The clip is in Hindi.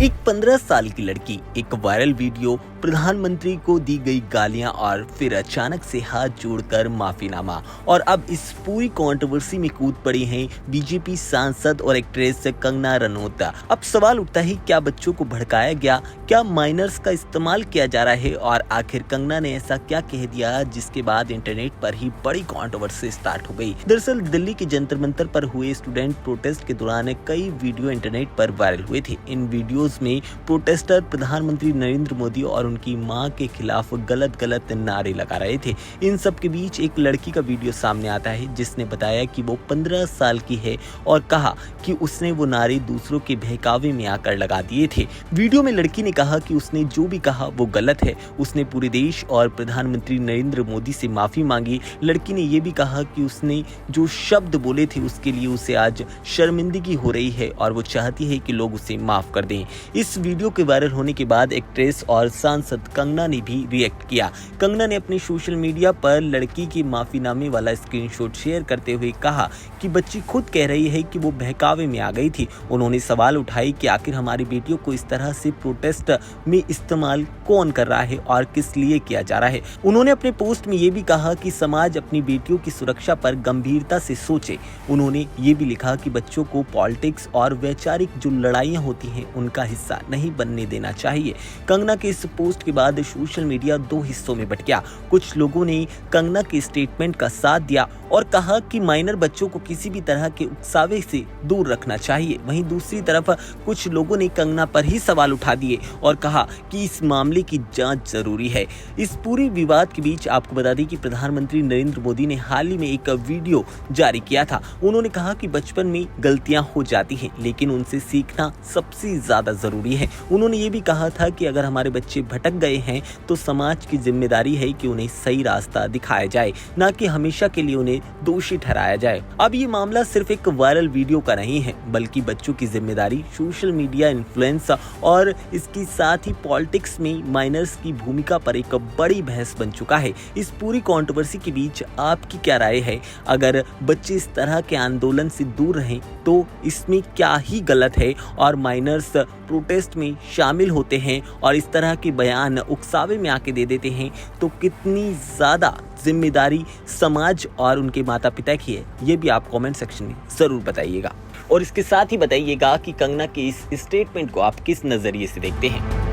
एक 15 साल की लड़की, एक वायरल वीडियो, प्रधानमंत्री को दी गई गालियां और फिर अचानक से हाथ जोड़कर माफीनामा। और अब इस पूरी कंट्रोवर्सी में कूद पड़ी हैं बीजेपी सांसद और एक्ट्रेस कंगना रनौत। अब सवाल उठता है, क्या बच्चों को भड़काया गया? क्या माइनर्स का इस्तेमाल किया जा रहा है? और आखिर कंगना ने ऐसा क्या कह दिया जिसके बाद इंटरनेट पर ही बड़ी कंट्रोवर्सी स्टार्ट हो गई। दरअसल दिल्ली के जंतर मंतर पर हुए स्टूडेंट प्रोटेस्ट के दौरान कई वीडियो इंटरनेट पर वायरल हुए थे। इन वीडियोस में प्रोटेस्टर प्रधानमंत्री नरेंद्र मोदी और उनकी मां के खिलाफ गलत नारे लगा रहे थे। इन सब के बीच एक लड़की का वीडियो सामने आता है जिसने बताया कि वो 15 साल की है और कहा कि उसने वो नारे दूसरों के बहकावे में आकर लगा दिए थे। वीडियो में लड़की ने कहा कि उसने जो भी कहा वो गलत है। उसने पूरे देश और प्रधानमंत्री नरेंद्र मोदी से माफी मांगी। लड़की ने ये भी कहा कि उसने जो शब्द बोले थे उसके लिए उसे आज शर्मिंदगी हो रही है और वो चाहती है कि लोग उसे माफ कर दें। इस वीडियो के वायरल होने के बाद एक्ट्रेस और सांसद कंगना ने भी रिएक्ट किया। कंगना ने अपने सोशल मीडिया पर लड़की के माफीनामे वाला स्क्रीनशॉट शेयर करते हुए कहा कि बच्ची खुद कह रही है कि वो बहकावे में आ गई थी। उन्होंने सवाल उठाए कि आखिर हमारी बेटियों को इस तरह से प्रोटेस्ट में इस्तेमाल कौन कर रहा है और किस लिए किया जा रहा है। उन्होंने अपने पोस्ट में ये भी कहा कि समाज अपनी बेटियों की सुरक्षा पर गंभीरता से सोचे। उन्होंने ये भी लिखा कि बच्चों को पॉलिटिक्स और वैचारिक जो लड़ाइयाँ होती हैं उनका हिस्सा नहीं बनने देना चाहिए। कंगना के इस पोस्ट के बाद सोशल मीडिया दो हिस्सों में बट गया। कुछ लोगों ने कंगना के स्टेटमेंट का साथ दिया और कहा कि माइनर बच्चों को किसी भी तरह के उकसावे से दूर रखना चाहिए। वहीं दूसरी तरफ कुछ लोगों ने कंगना पर ही सवाल उठा दिए और कहा कि इस मामले की जांच जरूरी है। इस पूरे विवाद के बीच आपको बता दें कि प्रधानमंत्री नरेंद्र मोदी ने हाल ही में एक वीडियो जारी किया था। उन्होंने कहा कि बचपन में गलतियां हो जाती हैं लेकिन उनसे सीखना सबसे ज्यादा जरूरी है। उन्होंने ये भी कहा था कि अगर हमारे बच्चे भटक गए हैं तो समाज की जिम्मेदारी है कि उन्हें सही रास्ता दिखाया जाए, ना कि हमेशा के लिए उन्हें दोषी ठहराया जाए। अब ये मामला सिर्फ एक वायरल वीडियो का नहीं है बल्कि बच्चों की जिम्मेदारी, सोशल मीडिया इन्फ्लुएंस और इसके साथ ही पॉलिटिक्स में माइनर्स की भूमिका पर एक बड़ी बहस बन चुका है। इस पूरी कंट्रोवर्सी के बीच आपकी क्या राय है? अगर बच्चे इस तरह के आंदोलन से दूर रहें तो इसमें क्या ही गलत है? और माइनर्स प्रोटेस्ट में शामिल होते हैं और इस तरह के बयान उकसावे में आके दे देते हैं तो कितनी ज्यादा जिम्मेदारी समाज और उनके माता पिता की है? ये भी आप कमेंट सेक्शन में जरूर बताइएगा। और इसके साथ ही बताइएगा कि कंगना के इस स्टेटमेंट को आप किस नजरिए से देखते हैं।